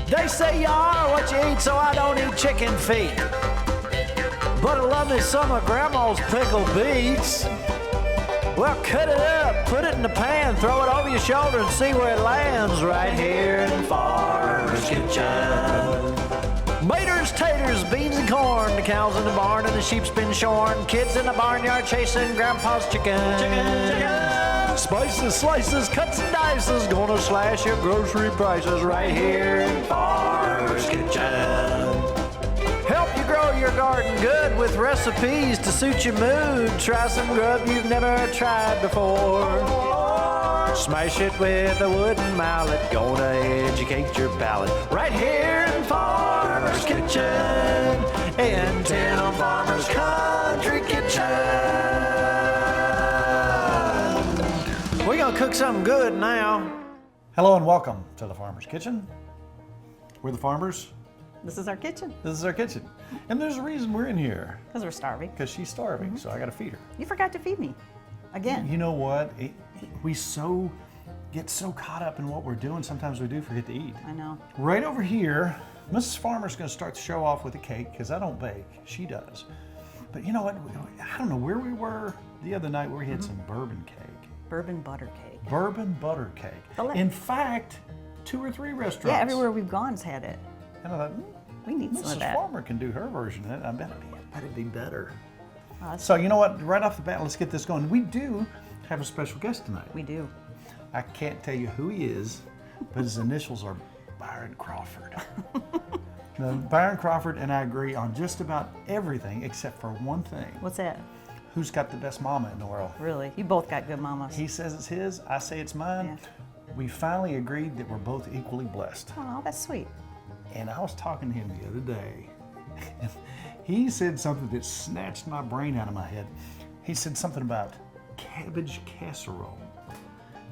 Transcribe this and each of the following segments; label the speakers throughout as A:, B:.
A: They say you are what you eat, so I don't eat chicken feet. But I love me some of Grandma's pickled beets. Well, cut it up, put it in the pan, throw it over your shoulder and see where it lands right here in Farmer's Kitchen. Maters, taters, beans and corn, the cows in the barn and the sheep's been shorn, kids in the barnyard chasing Grandpa's chicken. Spices, slices, cuts and dices, gonna slash your grocery prices right here in Farmer's Kitchen. Help you grow your garden good with recipes to suit your mood. Try some grub you've never tried before. Smash it with a wooden mallet, gonna educate your palate. Right here in Farmer's Kitchen, in Tim Farmer's Country Kitchen. We're gonna cook something good now.
B: Hello and welcome to the Farmer's Kitchen. We're the farmers.
C: This is our kitchen.
B: This is our kitchen. And there's a reason we're in here.
C: Because we're starving.
B: Because she's starving, so I gotta feed her.
C: You forgot to feed me. Again.
B: You know what? We get so caught up in what we're doing, sometimes we do forget to eat.
C: I know.
B: Right over here, Mrs. Farmer's gonna start the show off with a cake, because I don't bake, she does. But you know what? I don't know where we were the other night where we had some bourbon cake.
C: Bourbon butter cake.
B: Bourbon butter cake. In fact, 2 or 3 restaurants.
C: Yeah, everywhere we've gone's had it.
B: And I thought,
C: we need some of that.
B: Mrs. Farmer can do her version of it. I bet it'd be better.
C: Oh,
B: so you know what? Right off the bat, let's get this going. We do have a special guest tonight.
C: We do.
B: I can't tell you who he is, but his initials are Byron Crawford. Now, Byron Crawford and I agree on just about everything except for one thing.
C: What's that?
B: Who's got the best mama in the world?
C: Really? You both got good mamas.
B: He says it's his, I say it's mine.
C: Yeah.
B: We finally agreed that we're both equally blessed.
C: Oh, that's sweet.
B: And I was talking to him the other day, and he said something that snatched my brain out of my head. He said something about cabbage casserole.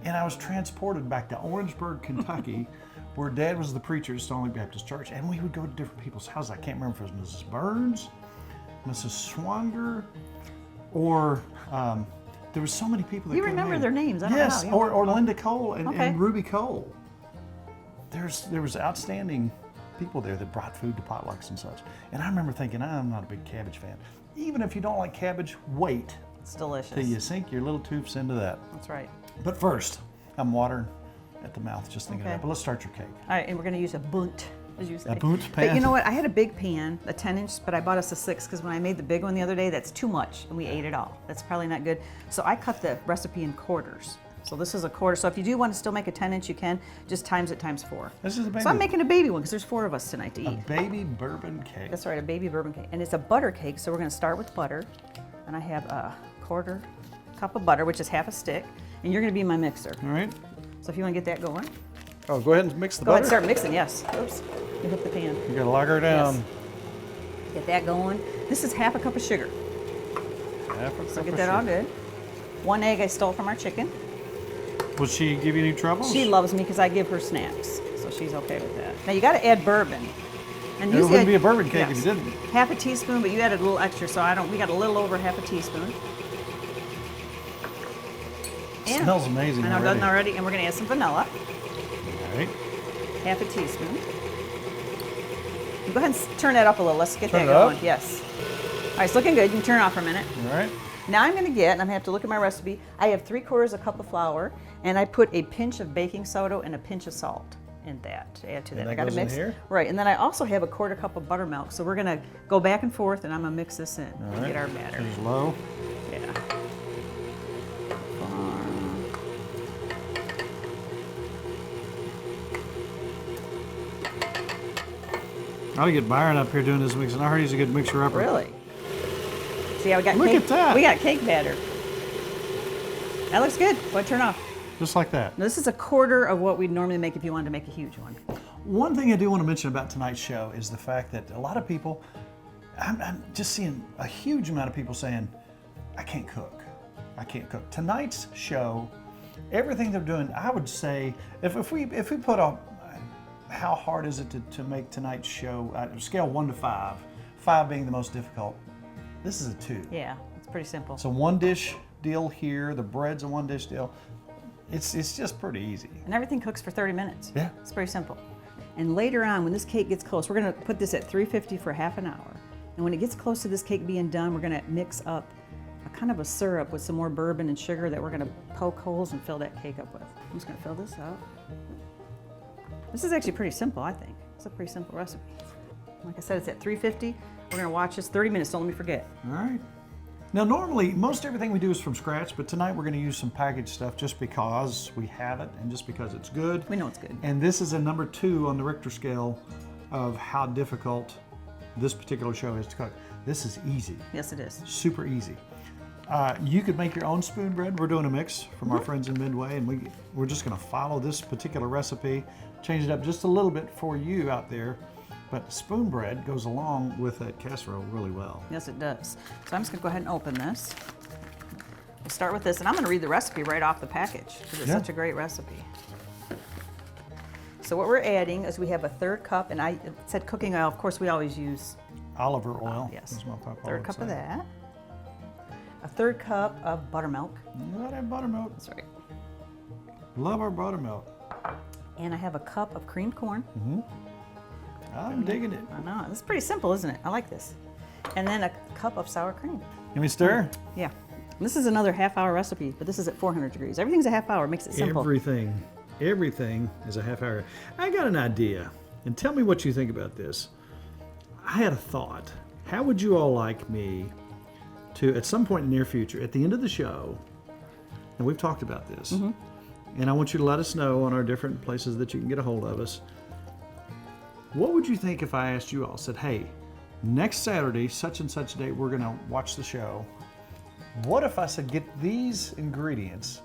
B: And I was transported back to Orangeburg, Kentucky, where Dad was the preacher at Stoneleigh Baptist Church, and we would go to different people's houses. I can't remember if it was Mrs. Burns, Mrs. Swanger, or there were so many people that
C: You
B: came
C: remember
B: in.
C: their names? I don't
B: yes,
C: know.
B: or Linda Cole and,
C: Okay.
B: and Ruby Cole. There was outstanding people there that brought food to potlucks and such. And I remember thinking, I'm not a big cabbage fan. Even if you don't like cabbage, wait
C: It's delicious.
B: till you sink your little tubes into that.
C: That's right.
B: But first, I'm watering at the mouth just thinking of that. But let's start your cake.
C: All right, and we're going to use a bunt, as you say.
B: A bunt pan?
C: But you know what? I had a big pan, a 10-inch, but I bought us a 6 because when I made the big one the other day, that's too much, and we ate it all. That's probably not good. So I cut the recipe in quarters. So this is a quarter. So if you do want to still make a 10-inch, you can. Just times it times 4.
B: This is a baby.
C: So I'm making a baby one because there's 4 of us tonight to eat.
B: A baby bourbon cake.
C: That's right, a baby bourbon cake. And it's a butter cake, so we're going to start with butter. And I have a 1/4 cup of butter, which is half a stick. And you're going to be my mixer.
B: All right.
C: So if you want to get that going.
B: Oh, go ahead and mix the
C: Go ahead
B: butter.
C: and start mixing, yes. Oops, you hit the pan.
B: You gotta lock her down.
C: Yes. Get that going. This is half a cup of sugar. So get that all good. 1 egg I stole from our chicken.
B: Will she give you any trouble?
C: She loves me because I give her snacks, so she's okay with that. Now you got to add bourbon. And
B: It wouldn't be a bourbon cake if you didn't.
C: Half a teaspoon, but you added a little extra, so we got a little over half a teaspoon.
B: It smells amazing
C: I know,
B: already.
C: done already. And we're going to add some vanilla.
B: All right.
C: Half a teaspoon. Go ahead and turn that up a little. Let's get
B: Turn
C: that
B: it up?
C: going. Yes. All right, it's looking good. You can turn it off for a minute.
B: All right.
C: Now I'm going to get, and I'm going to have to look at my recipe, I have 3/4 a cup of flour, and I put a pinch of baking soda and a pinch of salt in that to add to that.
B: And that
C: I got to
B: goes in
C: mix.
B: here?
C: Right, and then I also have a 1/4 cup of buttermilk, so we're going to go back and forth, and I'm going to mix this in
B: All
C: and
B: right.
C: get our batter.
B: She's low.
C: Yeah.
B: I ought to get Byron up here doing this mixing. I heard he's a good mixer-upper.
C: Really? See how we got
B: Look
C: cake?
B: at that.
C: We got cake batter. That looks good. Go ahead, turn off.
B: Just like that.
C: Now, this is a 1/4 of what we'd normally make if you wanted to make a huge one.
B: One thing I do want to mention about tonight's show is the fact that a lot of people, I'm just seeing a huge amount of people saying, I can't cook. I can't cook. Tonight's show, everything they're doing, I would say, if we put a, how hard is it to make tonight's show, scale 1 to 5, 5 being the most difficult, this is a 2.
C: Yeah, it's pretty simple.
B: It's a 1-dish deal here, the bread's a 1-dish deal. It's just pretty easy.
C: And everything cooks for 30 minutes.
B: Yeah.
C: It's pretty simple. And later on, when this cake gets close, we're gonna put this at 350 for half an hour. And when it gets close to this cake being done, we're gonna mix up a kind of a syrup with some more bourbon and sugar that we're gonna poke holes and fill that cake up with. I'm just gonna fill this up. This is actually pretty simple, I think. It's a pretty simple recipe. Like I said, it's at 350. We're gonna watch this 30 minutes, don't let me forget.
B: All right. Now, normally, most everything we do is from scratch, but tonight we're going to use some packaged stuff just because we have it and just because it's good.
C: We know it's good.
B: And this is a number 2 on the Richter scale of how difficult this particular show is to cook. This is easy.
C: Yes, it is.
B: Super easy. You could make your own spoonbread. We're doing a mix from our friends in Midway, and we're just going to follow this particular recipe, change it up just a little bit for you out there. But spoonbread goes along with that casserole really well.
C: Yes, it does. So I'm just gonna go ahead and open this. We'll start with this, and I'm gonna read the recipe right off the package because it's such a great recipe. So what we're adding is we have a 1/3 cup, and it said cooking oil. Of course, we always use
B: Olive oil.
C: yes.
B: As my papa
C: 1/3
B: would
C: cup
B: say.
C: of that. A 1/3 cup of buttermilk.
B: Love that buttermilk.
C: That's right.
B: Love our buttermilk.
C: And I have a cup of creamed corn.
B: I'm digging it.
C: I know. It's pretty simple, isn't it? I like this. And then a cup of sour cream.
B: Can we stir?
C: Yeah. And this is another half-hour recipe, but this is at 400 degrees. Everything's a half hour, makes it simple.
B: Everything is a half hour. I got an idea, and tell me what you think about this. I had a thought. How would you all like me to, at some point in the near future, at the end of the show, and we've talked about this, and I want you to let us know on our different places that you can get a hold of us. What would you think if I asked you all, said, hey, next Saturday, such and such date, we're gonna watch the show. What if I said, get these ingredients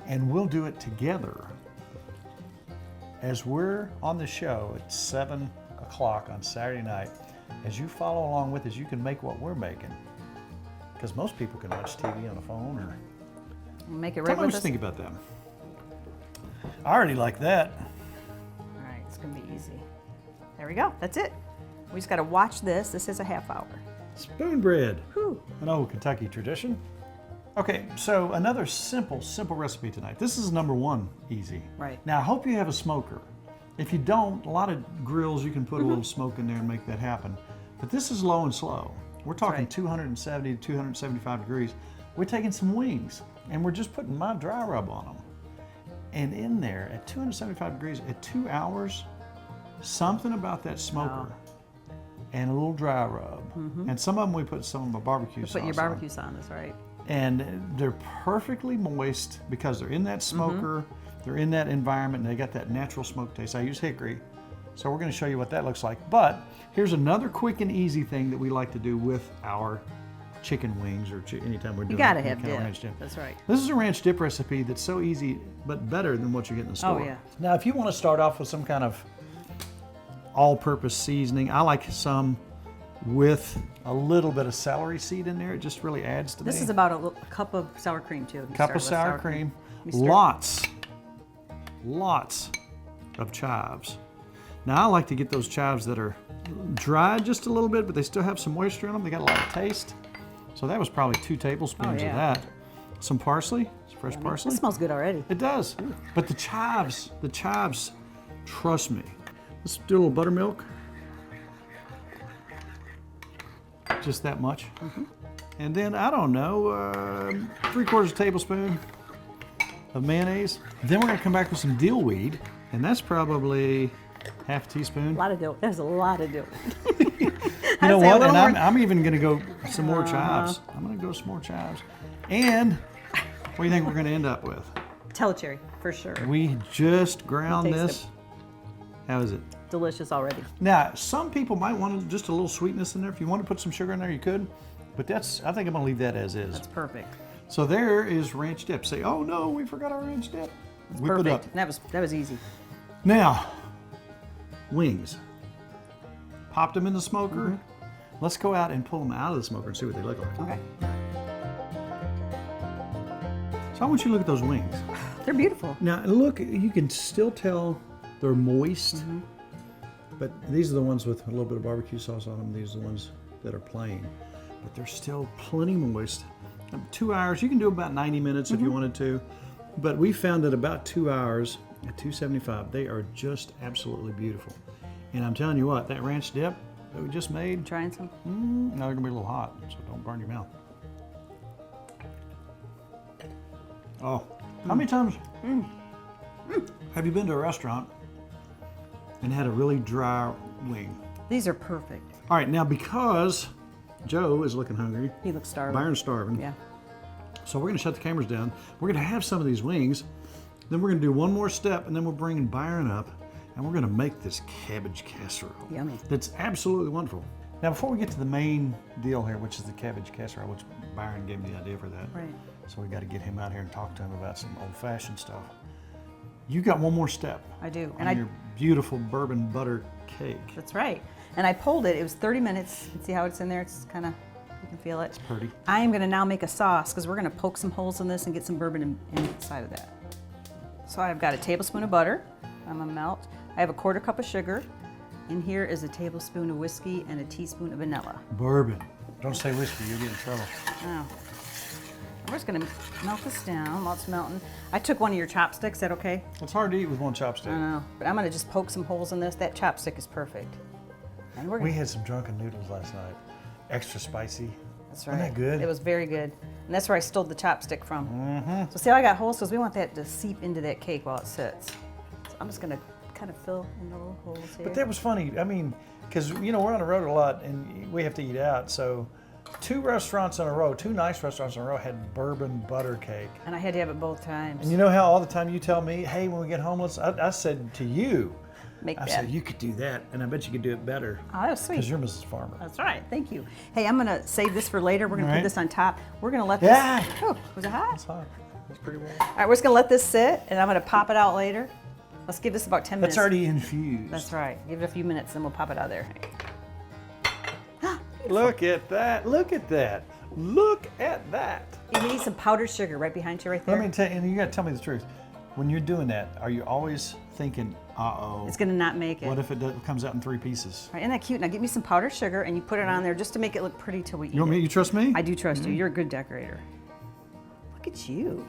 B: and we'll do it together as we're on the show at 7 o'clock on Saturday night. As you follow along with us, you can make what we're making. Because most people can watch TV on the phone or...
C: Make it
B: Tell
C: right
B: me what
C: with
B: you
C: us.
B: think about that. I already like that.
C: All right, it's gonna be easy. There we go, that's it. We just gotta watch this. This is a half hour.
B: Spoonbread.
C: Whew.
B: An old Kentucky tradition. Okay, so another simple recipe tonight. This is number 1, easy.
C: Right.
B: Now, I hope you have a smoker. If you don't, a lot of grills, you can put a little smoke in there and make that happen. But this is low and slow. We're talking
C: right.
B: 270 to 275 degrees. We're taking some wings, and we're just putting my dry rub on them. And in there, at 275 degrees, at 2 hours, something about that smoker and a little dry rub. And some of them we put some of my barbecue sauce
C: Put your
B: on.
C: barbecue sauce, that's right.
B: And they're perfectly moist because they're in that smoker, they're in that environment, and they got that natural smoke taste. I use hickory, so we're going to show you what that looks like. But here's another quick and easy thing that we like to do with our chicken wings or anytime we're doing
C: You gotta
B: any
C: have
B: kind of
C: dip.
B: ranch dip.
C: That's right.
B: This is a ranch dip recipe that's so easy, but better than what you get in the store.
C: Oh, yeah.
B: Now, if you want to start off with some kind of all-purpose seasoning, I like some with a little bit of celery seed in there. It just really adds to
C: This
B: me.
C: is about a cup of sour cream too. You
B: Cup
C: start
B: of
C: with
B: sour cream,
C: You start-
B: lots of chives. Now I like to get those chives that are dry just a little bit, but they still have some moisture in them. They got a lot of taste. So that was probably 2 tablespoons of that. Some parsley, some fresh parsley.
C: It smells good already.
B: It does. But the chives, trust me. Let's do a little buttermilk. Just that much. And then, I don't know, 3/4 tablespoon of mayonnaise. Then we're gonna come back with some dill weed, and that's probably half a teaspoon.
C: A lot of dill. There's a lot of dill.
B: You know
C: say a
B: what?
C: little
B: And
C: more-
B: I'm even gonna go some more chives. I'm gonna go some more chives. And what do you think we're gonna end up with?
C: Telecherry, for sure.
B: We just ground
C: Taste
B: this. How is it?
C: Delicious already.
B: Now, some people might want just a little sweetness in there. If you want to put some sugar in there, you could. But I think I'm gonna leave that as is.
C: That's perfect.
B: So there is ranch dip. Say, oh no, we forgot our ranch dip. Whip it up.
C: Perfect. That was easy.
B: Now, wings. Popped them in the smoker. Let's go out and pull them out of the smoker and see what they look like.
C: Okay.
B: So I want you to look at those wings.
C: They're beautiful.
B: Now look, you can still tell they're moist, but these are the ones with a little bit of barbecue sauce on them. These are the ones that are plain, but they're still plenty moist. 2 hours, you can do about 90 minutes if you wanted to. But we found that about 2 hours at 275, they are just absolutely beautiful. And I'm telling you what, that ranch dip that we just made,
C: Trying some?
B: now they're gonna be a little hot, so don't burn your mouth. Oh, how many times have you been to a restaurant and had a really dry wing?
C: These are perfect.
B: All right, now because Joe is looking hungry,
C: He looks starving.
B: Byron's starving,
C: Yeah.
B: so we're gonna shut the cameras down. We're gonna have some of these wings, then we're gonna do one more step, and then we're bringing Byron up, and we're gonna make this cabbage casserole.
C: Yummy.
B: That's absolutely wonderful. Now, before we get to the main deal here, which is the cabbage casserole, which Byron gave me the idea for that.
C: Right.
B: So we got to get him out here and talk to him about some old-fashioned stuff. You got one more step.
C: I do.
B: On
C: And I
B: your beautiful bourbon butter cake.
C: That's right. And I pulled it. It was 30 minutes. See how it's in there? It's kind of, you can feel it. It's
B: pretty.
C: I am going to now make a sauce because we're going to poke some holes in this and get some bourbon inside of that. So I've got a tablespoon of butter. I'm going to melt. I have a 1/4 cup of sugar. And here is a tablespoon of whiskey and a teaspoon of vanilla.
B: Bourbon. Don't say whiskey, you'll get in trouble.
C: Oh. We're just going to melt this down while it's melting. I took one of your chopsticks. Is that okay?
B: It's hard to eat with one chopstick.
C: I know. But I'm going to just poke some holes in this. That chopstick is perfect. And we're
B: We
C: gonna,
B: had some drunken noodles last night. Extra spicy.
C: That's right.
B: Wasn't that good?
C: It was very good. And that's where I stole the chopstick from. So see how I got holes? Because we want that to seep into that cake while it sits. So I'm just going to kind of fill in the little holes here.
B: But that was funny. I mean, because, you know, we're on the road a lot and we have to eat out. So 2 restaurants in a row, 2 nice restaurants in a row had bourbon butter cake.
C: And I had to have it both times.
B: And you know how all the time you tell me, hey, when we get home, I said to you,
C: Make
B: I
C: that.
B: said, you could do that. And I bet you could do it better.
C: Oh, that was sweet.
B: Because you're Mrs. Farmer.
C: That's right. Thank you. Hey, I'm going to save this for later. We're going to
B: All
C: put
B: right.
C: this on top. We're going to let
B: Yeah.
C: this... Oh, was it hot?
B: It's hot. It's pretty warm.
C: All right, we're just going to let this sit, and I'm going to pop it out later. Let's give this about 10 minutes.
B: It's already infused.
C: That's right. Give it a few minutes, then we'll pop it out of there.
B: Look at that. Look at that. Look at that.
C: You need some powdered sugar right behind you right there.
B: Let me tell you, and you got to tell me the truth. When you're doing that, are you always thinking, uh-oh,
C: It's going to not make it.
B: what if it comes out in 3 pieces?
C: Right, isn't that cute? Now get me some powdered sugar, and you put it on there just to make it look pretty till we eat
B: You want me?
C: it.
B: You trust me?
C: I do trust you. You're a good decorator. Look at you.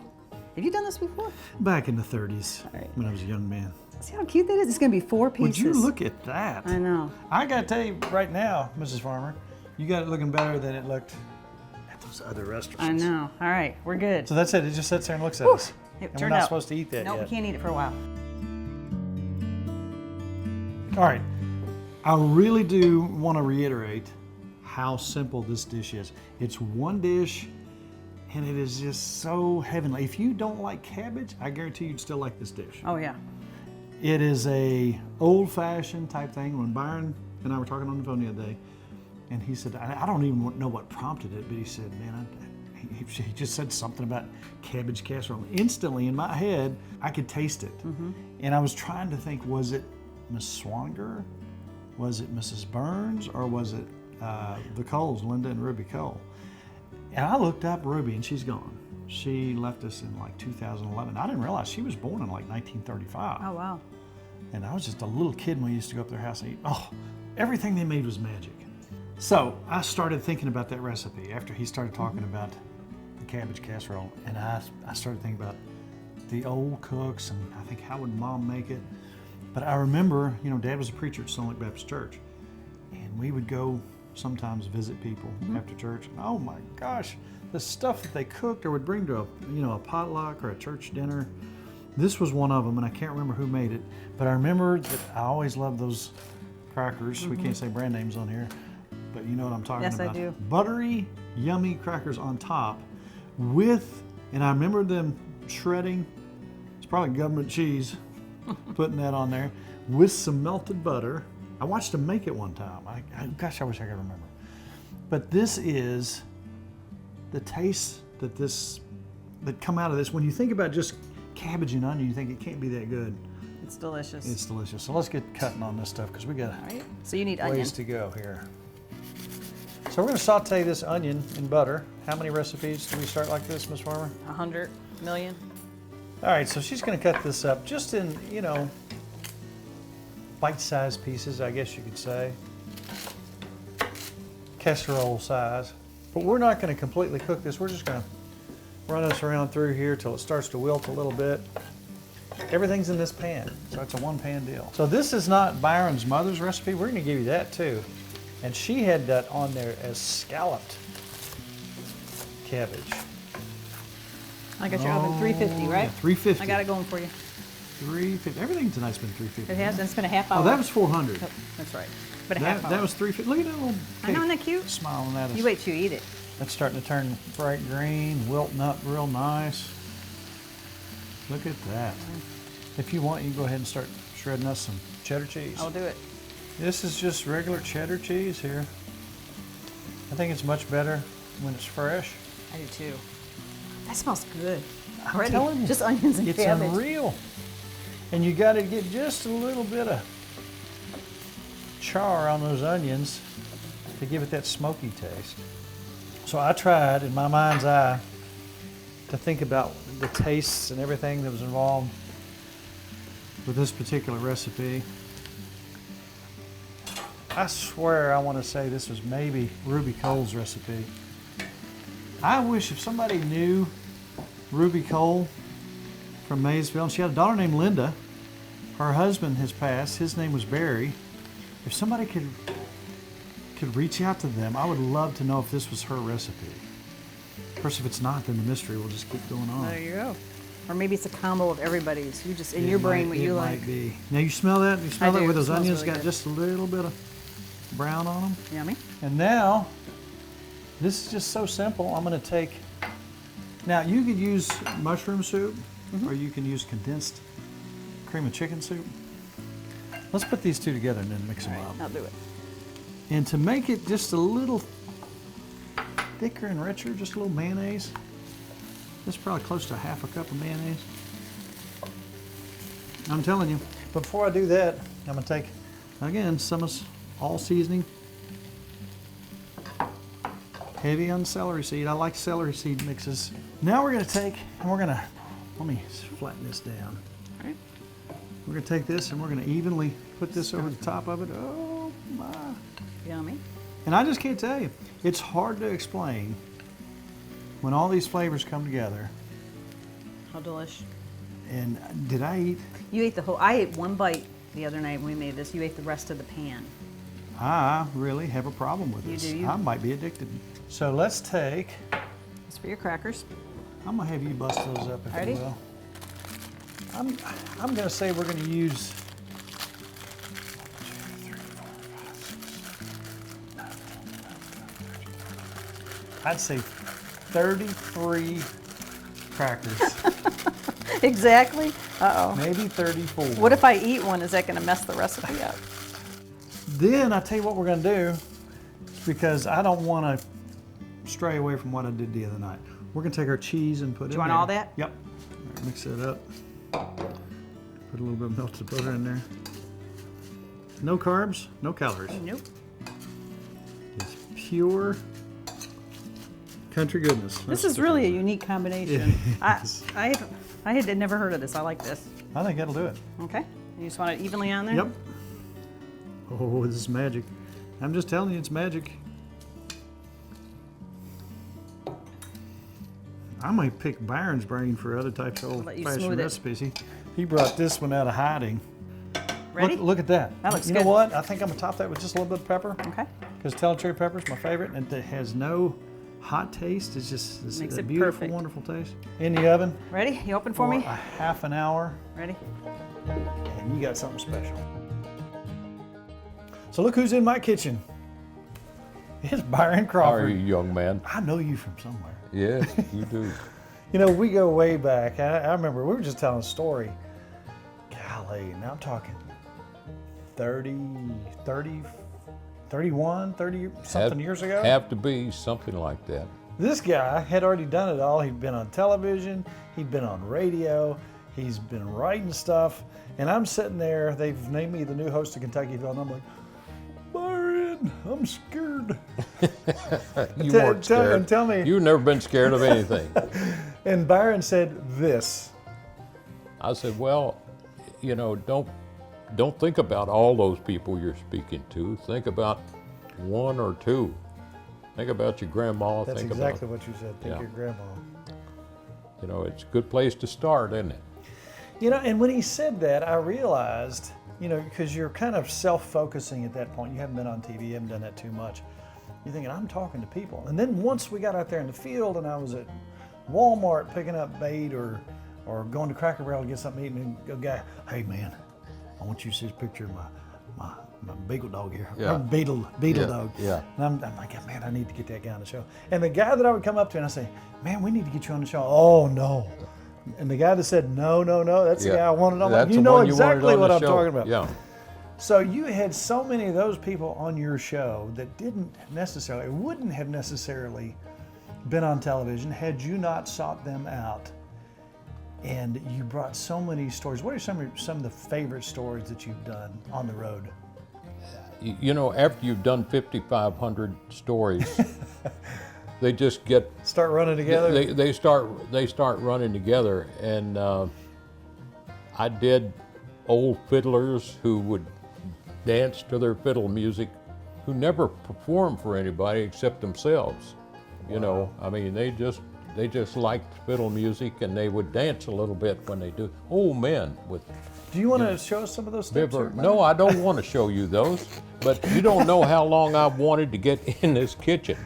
C: Have you done this before?
B: Back in the 30s,
C: right.
B: when I was a young man.
C: See how cute that is? It's going to be 4 pieces.
B: Would you look at that?
C: I know.
B: I got to tell you right now, Mrs. Farmer, you got it looking better than it looked at those other restaurants.
C: I know. All right, we're good.
B: So that's it. It just sits there and looks at us.
C: It
B: And we're
C: turned
B: not
C: out-
B: supposed to eat that
C: No,
B: yet.
C: we can't eat it for a while.
B: All right. I really do want to reiterate how simple this dish is. It's one dish, and it is just so heavenly. If you don't like cabbage, I guarantee you'd still like this dish.
C: Oh, yeah.
B: It is a old-fashioned type thing. When Byron and I were talking on the phone the other day, and he said, I don't even know what prompted it, but he said, man, he just said something about cabbage casserole. Instantly in my head, I could taste it. And I was trying to think, was it Miss Swanger? Was it Mrs. Burns? Or was it the Coles, Linda and Ruby Cole? And I looked up Ruby, and she's gone. She left us in like 2011. I didn't realize she was born in like 1935.
C: Oh, wow.
B: And I was just a little kid when we used to go up to their house and eat. Oh, everything they made was magic. So I started thinking about that recipe after he started talking about the cabbage casserole. And I started thinking about the old cooks and I think how would Mom make it. But I remember, you know, Dad was a preacher at Stone Lake Baptist Church. And we would go sometimes visit people after church. And oh my gosh, the stuff that they cooked or would bring to a potluck or a church dinner. This was one of them, and I can't remember who made it, but I remember that I always loved those crackers. We can't say brand names on here, but you know what I'm talking
C: Yes, I
B: about.
C: do.
B: Buttery, yummy crackers on top with, and I remember them shredding, it's probably government cheese, putting that on there, with some melted butter. I watched them make it one time. Gosh, I wish I could remember. But this is the taste that come out of this. When you think about just cabbage and onion, you think it can't be that good.
C: It's delicious.
B: It's delicious. So let's get cutting on this stuff because we got
C: All right. So you need onion.
B: ways to go here. So we're going to saute this onion in butter. How many recipes do we start like this, Miss Farmer?
C: 100 million.
B: All right, so she's going to cut this up just in, bite-sized pieces, I guess you could say. Casserole size. But we're not going to completely cook this. We're just going to Run this around through here till it starts to wilt a little bit. Everything's in this pan, so it's a one-pan deal. So this is not Byron's mother's recipe. We're gonna give you that too. And she had that on there as scalloped cabbage.
C: I got your oven 350, right?
B: Yeah, 350.
C: I got it going for you.
B: 350. Everything tonight's been 350.
C: It has, and it's been a half hour.
B: Oh, that was 400.
C: Oh, that's right. But a half hour.
B: That was 350. Look at that little
C: I know,
B: cake
C: isn't that cute?
B: smiling at us.
C: You wait till you eat it.
B: That's starting to turn bright green, wilting up real nice. Look at that. If you want, you can go ahead and start shredding us some cheddar cheese.
C: I'll do it.
B: This is just regular cheddar cheese here. I think it's much better when it's fresh.
C: I do too. That smells good.
B: I'm
C: Already.
B: telling you,
C: Just onions and
B: it's
C: cabbage.
B: unreal. And you got to get just a little bit of char on those onions to give it that smoky taste. So I tried, in my mind's eye, to think about the tastes and everything that was involved with this particular recipe. I swear I want to say this was maybe Ruby Cole's recipe. I wish if somebody knew Ruby Cole from Maysville, and she had a daughter named Linda. Her husband has passed. His name was Barry. If somebody could reach out to them, I would love to know if this was her recipe. Of course, if it's not, then the mystery will just keep going on.
C: There you go. Or maybe it's a combo of everybody's. You just, in your brain, what you like.
B: It might be. Now you smell that? You smell
C: I
B: that
C: do.
B: where
C: It
B: those
C: smells
B: onions
C: really
B: got
C: good.
B: just a little bit of brown on them?
C: Yummy.
B: And now, this is just so simple. I'm going to take, now you could use mushroom soup, or you can use condensed cream of chicken soup. Let's put these two together and then mix them up.
C: I'll do it.
B: And to make it just a little thicker and richer, just a little mayonnaise. This is probably close to half a cup of mayonnaise. I'm telling you. But before I do that, I'm going to take, again, some of all seasoning. Heavy on celery seed. I like celery seed mixes. Now we're going to take, and we're going to, let me flatten this down.
C: All right.
B: We're going to take this and we're going to evenly put this over the top of it. Oh my.
C: Yummy.
B: And I just can't tell you, it's hard to explain when all these flavors come together.
C: How delish.
B: And did I eat?
C: You ate the whole, I ate one bite the other night when we made this. You ate the rest of the pan.
B: I really have a problem with
C: You
B: this.
C: do, you-
B: I might be addicted. So let's take,
C: It's for your crackers.
B: I'm gonna have you bust those up if
C: Ready?
B: you will. I'm gonna say we're gonna use 33 crackers,
C: Exactly. Uh-oh.
B: maybe 34.
C: What if I eat one? Is that going to mess the recipe up?
B: Then I tell you what we're gonna do, because I don't want to stray away from what I did the other night. We're gonna take our cheese and put it in
C: you want
B: there.
C: all that?
B: Yep. All right, mix it up. Put a little bit of melted butter in there. No carbs, no calories.
C: Nope.
B: It's pure country goodness.
C: This
B: That's
C: is really a unique combination.
B: It
C: I had never heard of this. I like this.
B: I think that'll do it.
C: Okay. You just want it evenly on there?
B: Yep. Oh, this is magic. I'm just telling you, it's magic. I might pick Byron's brain for other types of
C: let you
B: old-fashioned
C: smooth it.
B: recipes. He brought this one out of hiding.
C: Ready?
B: Look at that.
C: That looks
B: you
C: good.
B: know what? I think I'm gonna top that with just a little bit of pepper.
C: Okay.
B: Because Italian cherry pepper is my favorite, and it has no hot taste. It's just this
C: Makes it
B: beautiful,
C: perfect.
B: wonderful taste. In the oven
C: Ready? You open for
B: for
C: me?
B: a half an hour,
C: Ready?
B: and you got something special. So look who's in my kitchen. It's Byron
D: How
B: Crawford.
D: are you, young man?
B: I know you from somewhere.
D: Yes, you do.
B: You know, we go way back. I remember we were just telling a story. Golly, now I'm talking 31, 30 something years ago.
D: Have to be something like that.
B: This guy had already done it all. He'd been on television, he'd been on radio, he's been writing stuff. And I'm sitting there, they've named me the new host of Kentuckyville, and I'm like, Byron, I'm scared.
D: You weren't scared.
B: And tell me.
D: You've never been scared of anything.
B: And Byron said this.
D: I said, well, you know, don't think about all those people you're speaking to. Think about one or two. Think about your grandma.
B: That's
D: think
B: exactly
D: about,
B: what you said. Think
D: Yeah.
B: your grandma.
D: You know, it's a good place to start, isn't it?
B: You know, and when he said that, I realized, you know, because you're kind of self-focusing at that point. You haven't been on TV, you haven't done that too much. You're thinking, I'm talking to people. And then once we got out there in the field and I was at Walmart picking up bait or going to Cracker Barrel to get something to eat, and a guy, hey man, I want you to see this picture of my beagle dog here.
D: Yeah.
B: Beetle
D: Yeah,
B: dog.
D: yeah.
B: And I'm like, man, I need to get that guy on the show. And the guy that I would come up to and I say, man, we need to get you on the show. Oh no. And the guy that said, no, that's the guy I wanted on.
D: That's
B: You
D: the
B: know
D: one you wanted
B: exactly
D: on
B: what
D: the
B: I'm
D: show.
B: talking about.
D: Yeah.
B: So you had so many of those people on your show that wouldn't have necessarily been on television had you not sought them out. And you brought so many stories. What are some of the favorite stories that you've done on the road?
D: You know, after you've done 5,500 stories, they just get
B: Start running together?
D: They start running together, and I did old fiddlers who would dance to their fiddle music, who never performed for anybody except themselves. You know, I mean, they just liked fiddle music, and they would dance a little bit when they do. Old men with.
B: Do you want to show us some of those steps? here,
D: No, I don't want to show you those, but you don't know how long I've wanted to get in this kitchen.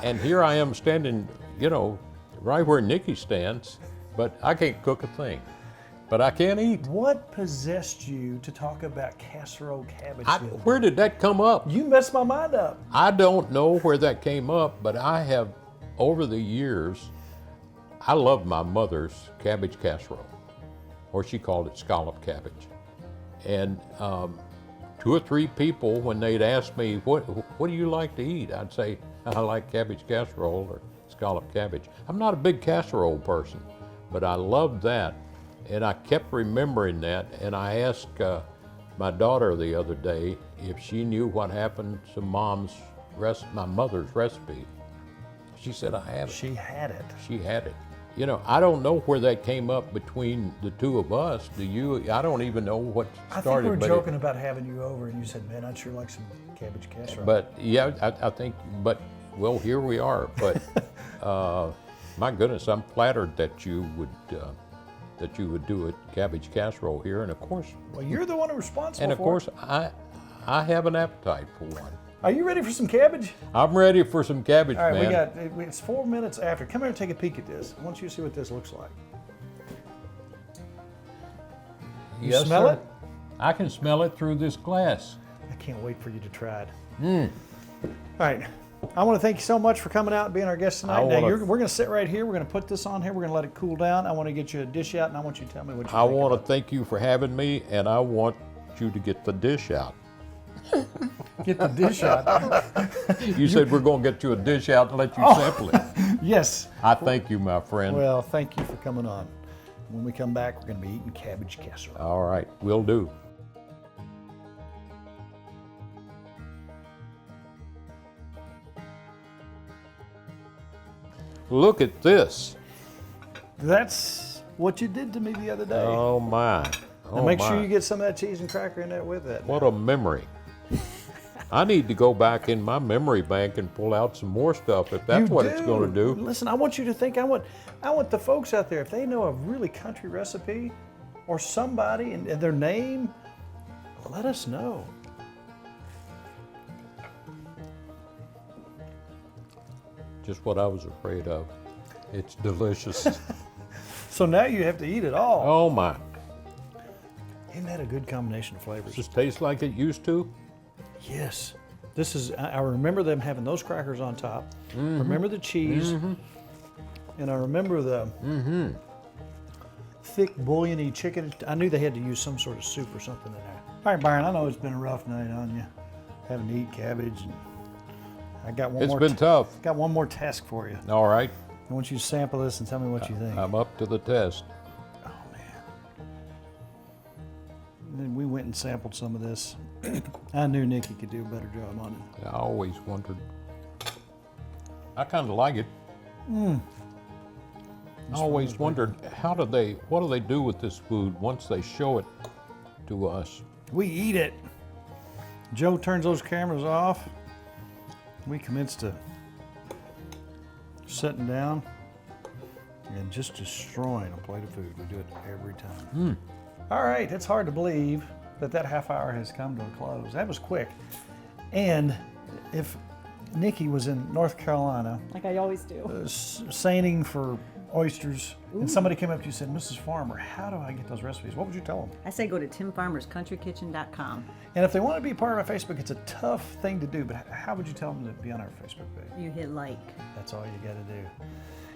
D: And here I am standing, you know, right where Nikki stands, but I can't cook a thing. But I can eat.
B: What possessed you to talk about casserole cabbage?
D: Where did that come up?
B: You messed my mind up.
D: I don't know where that came up, but I have, over the years, I love my mother's cabbage casserole, or she called it scallop cabbage. And 2 or 3 people, when they'd ask me, what do you like to eat? I'd say, I like cabbage casserole or scallop cabbage. I'm not a big casserole person, but I loved that. And I kept remembering that, and I asked my daughter the other day if she knew what happened to my mother's recipe. She said, I have it.
B: She had it.
D: She had it. You know, I don't know where that came up between the two of us. Do you? I don't even know what
B: I
D: started.
B: think we were
D: but
B: joking about having you over, and you said, man, I'd sure like some cabbage casserole.
D: But yeah, I think, but well, here we are. But my goodness, I'm flattered that you would do a cabbage casserole here, and of course.
B: Well, you're the one who's responsible
D: And of
B: for
D: course,
B: it.
D: I have an appetite for one.
B: Are you ready for some cabbage?
D: I'm ready for some cabbage,
B: All right,
D: man.
B: it's 4 minutes after. Come here and take a peek at this. I want you to see what this looks like. You
D: Yes,
B: smell
D: sir.
B: it?
D: I can smell it through this glass.
B: I can't wait for you to try it. All right. I want to thank you so much for coming out and being our guest tonight. We're going to sit right here. We're going to put this on here. We're going to let it cool down. I want to get you a dish out, and I want you to tell me what you think.
D: I want to thank you for having me, and I want you to get the dish out.
B: Get the dish out.
D: You said we're going to get you a dish out and let you sample it.
B: Yes.
D: I thank you, my friend.
B: Well, thank you for coming on. When we come back, we're going to be eating cabbage casserole.
D: All right, will do. Look at this.
B: That's what you did to me the other day.
D: Oh my.
B: Now
D: Oh
B: make
D: my.
B: sure you get some of that cheese and cracker in there with it.
D: What a memory. I need to go back in my memory bank and pull out some more stuff if that's what it's going to do.
B: Listen, I want you to think. I want the folks out there, if they know a really country recipe or somebody and their name, let us know.
D: Just what I was afraid of. It's delicious.
B: So now you have to eat it all.
D: Oh my.
B: Isn't that a good combination of flavors?
D: Does this taste like it used to?
B: Yes. This is, I remember them having those crackers on top. Remember the cheese. And I remember the thick bouillon-y chicken. I knew they had to use some sort of soup or something in there. All right, Byron, I know it's been a rough night on you, having to eat cabbage. And I got one
D: It's
B: more
D: been tough.
B: Got one more task for you.
D: All right.
B: I want you to sample this and tell me what you think.
D: I'm up to the test.
B: Oh, man. And then we went and sampled some of this. I knew Nikki could do a better job on it.
D: I always wondered. I kind of like it. I always wondered, what do they do with this food once they show it to us?
B: We eat it. Joe turns those cameras off. We commence to sitting down. and just destroying a plate of food. We do it every time. All right, it's hard to believe that half hour has come to a close. That was quick. And if Nikki was in North Carolina,
C: Like I always do.
B: seining for oysters, and somebody came up to you and said, Mrs. Farmer, how do I get those recipes? What would you tell them?
C: I say go to timfarmerscountrykitchen.com.
B: And if they want to be part of our Facebook, it's a tough thing to do, but how would you tell them to be on our Facebook page?
C: You hit like.
B: That's all you got to do.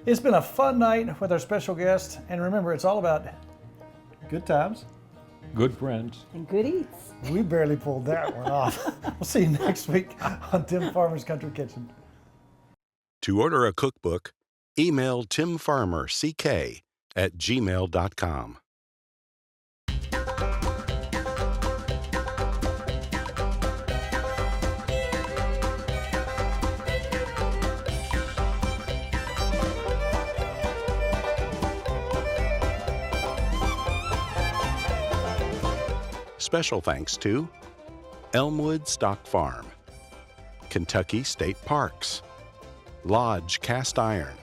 B: It's been a fun night with our special guest, and remember, it's all about good times.
D: Good friends.
C: And good eats.
B: We barely pulled that one off. We'll see you next week on Tim Farmer's Country Kitchen.
E: To order a cookbook, email timfarmerck@gmail.com. Special thanks to Elmwood Stock Farm, Kentucky State Parks, Lodge Cast Iron,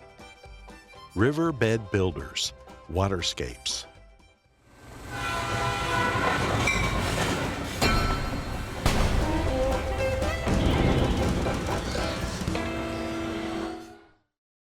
E: Riverbed Builders, Waterscapes,